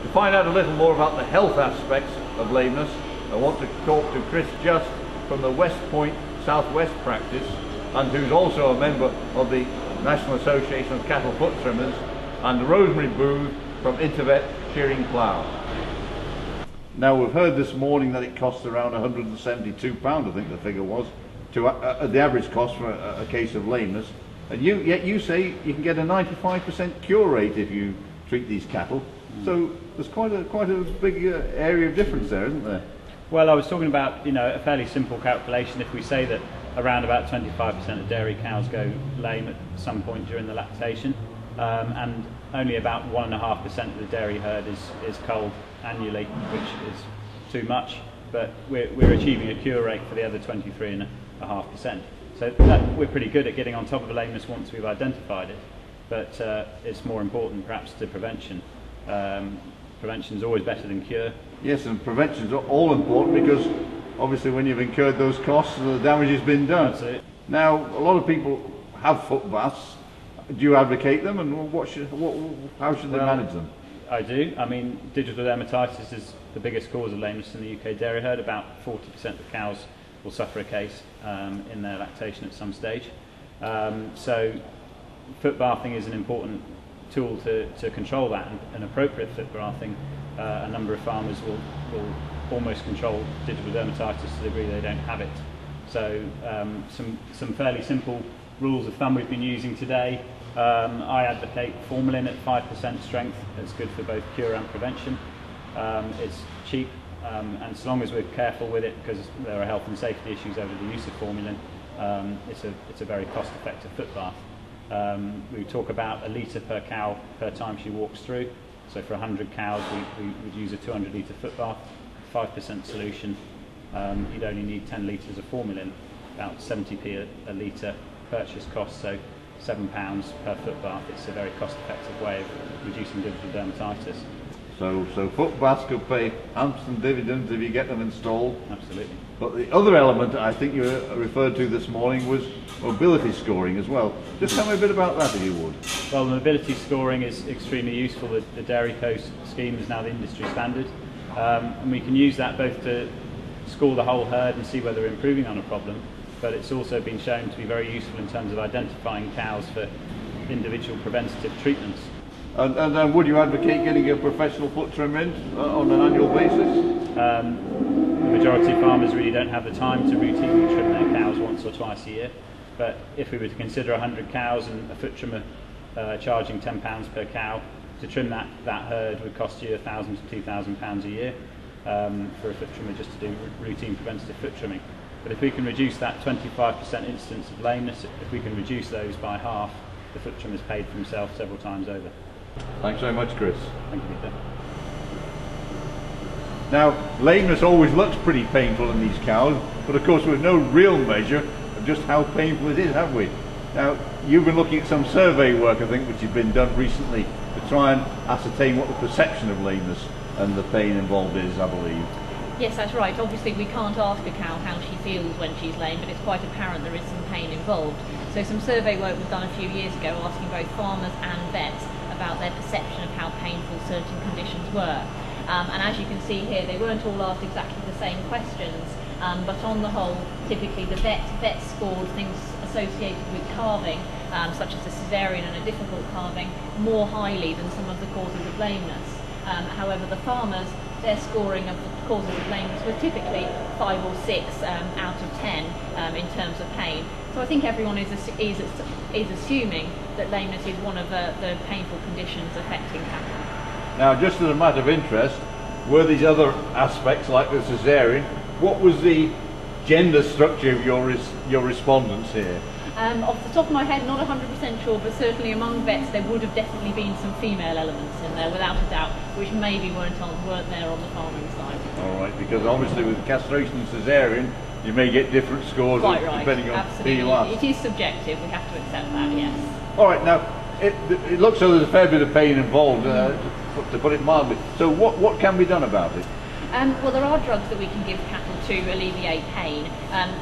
To find out a little more about the health aspects of lameness, I want to talk to Chris Just from the West Point Southwest practice, and who's also a member of the National Association of Cattle Foot Trimmers, and Rosemary Booth from Intervet Shearing Plough. Now, we've heard this morning that it costs around £172, I think the figure was, to the average cost for a case of lameness. And yet you say you can get a 95% cure rate if you treat these cattle. So there's quite a big area of difference there, isn't there? Well, I was talking about, a fairly simple calculation. If we say that around about 25% of dairy cows go lame at some point during the lactation, and only about 1.5% of the dairy herd is culled annually, which is too much, but we're achieving a cure rate for the other 23.5%. So we're pretty good at getting on top of a lameness once we've identified it, but it's more important perhaps to prevention. Prevention is always better than cure. Yes, and prevention is all important because obviously when you've incurred those costs, the damage has been done. That's it. Now, a lot of people have foot baths. Do you advocate them, and how should they manage them? I do. I mean, digital dermatitis is the biggest cause of lameness in the UK dairy herd. About 40% of cows will suffer a case in their lactation at some stage. So foot bathing is an important tool to control that, and appropriate foot bathing. A number of farmers will almost control digital dermatitis to the degree they don't have it. So some fairly simple rules of thumb we've been using today. I advocate formalin at 5% strength. It's good for both cure and prevention. It's cheap, and so long as we're careful with it, because there are health and safety issues over the use of formalin, it's a very cost-effective foot bath. We talk about a litre per cow per time she walks through. So for 100 cows, we would use a 200-litre foot bath, 5% solution. You'd only need 10 litres of formalin, about 70p a litre purchase cost, so £7 per foot bath. It's a very cost-effective way of reducing digital dermatitis. So foot baths could pay handsome dividends if you get them installed. Absolutely. But the other element I think you referred to this morning was mobility scoring as well. Just tell me a bit about that, if you would. Well, mobility scoring is extremely useful. The Dairy Co scheme is now the industry standard, and we can use that both to score the whole herd and see whether we're improving on a problem, but it's also been shown to be very useful in terms of identifying cows for individual preventative treatments. And would you advocate getting a professional foot trim in on an annual basis? The majority of farmers really don't have the time to routinely trim their cows once or twice a year, but if we were to consider 100 cows and a foot trimmer charging £10 per cow, to trim that herd would cost you £1,000 to £2,000 a year for a foot trimmer just to do routine preventative foot trimming. But if we can reduce that 25% instance of lameness, if we can reduce those by half, the foot trimmer's paid for himself several times over. Thanks very much, Chris. Thank you, Peter. Now, lameness always looks pretty painful in these cows, but of course we've no real measure of just how painful it is, have we? Now, you've been looking at some survey work, I think, which has been done recently to try and ascertain what the perception of lameness and the pain involved is, I believe. Yes, that's right. Obviously we can't ask a cow how she feels when she's lame, but it's quite apparent there is some pain involved. So some survey work was done a few years ago asking both farmers and vets about their perception of how painful certain conditions were. And as you can see here, they weren't all asked exactly the same questions, but on the whole, typically the vets scored things associated with calving, such as a caesarean and a difficult calving, more highly than some of the causes of lameness. However, the farmers, their scoring of the causes of lameness were typically 5 or 6 out of 10 in terms of pain. So I think everyone is assuming that lameness is one of the painful conditions affecting cattle. Now, just as a matter of interest, were these other aspects like the caesarean, what was the gender structure of your respondents here? Off the top of my head, not 100% sure, but certainly among vets there would have definitely been some female elements in there, without a doubt, which maybe weren't there on the farming side. All right, because obviously with castration and caesarean, you may get different scores depending on who you ask. It is subjective, we have to accept that, yes. All right, now, it looks like there's a fair bit of pain involved, to put it mildly. So what can be done about it? Well, there are drugs that we can give cattle to alleviate pain.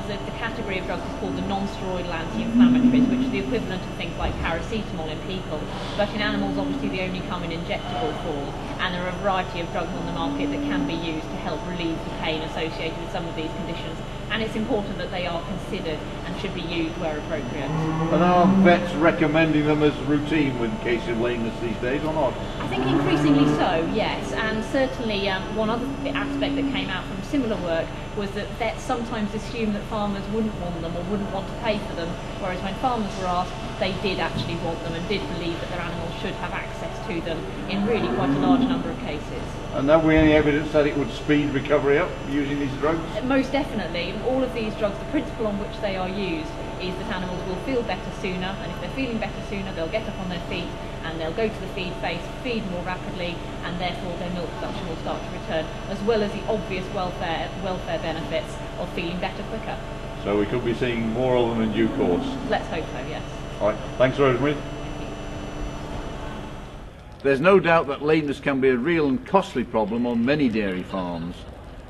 The category of drugs is called the non-steroidal anti-inflammatories, which is the equivalent of things like paracetamol in people, but in animals obviously they only come in injectable form, and there are a variety of drugs on the market that can be used to help relieve the pain associated with some of these conditions, and it's important that they are considered and should be used where appropriate. And are vets recommending them as routine with cases of lameness these days or not? I think increasingly so, yes, and certainly one other aspect that came out from similar work was that vets sometimes assume that farmers wouldn't want them or wouldn't want to pay for them, whereas when farmers were asked, they did actually want them and did believe that their animals should have access to them in really quite a large number of cases. And have we any evidence that it would speed recovery up using these drugs? Most definitely. All of these drugs, the principle on which they are used is that animals will feel better sooner, and if they're feeling better sooner, they'll get up on their feet and they'll go to the feed face, feed more rapidly, and therefore their milk production will start to return, as well as the obvious welfare benefits of feeling better quicker. So we could be seeing more of them in due course. Let's hope so, yes. All right, thanks, Rosemary. There's no doubt that lameness can be a real and costly problem on many dairy farms,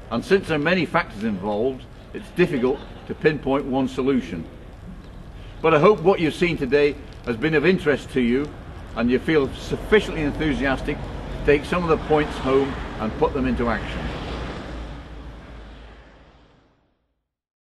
and since there are many factors involved, it's difficult to pinpoint one solution. But I hope what you've seen today has been of interest to you and you feel sufficiently enthusiastic to take some of the points home and put them into action.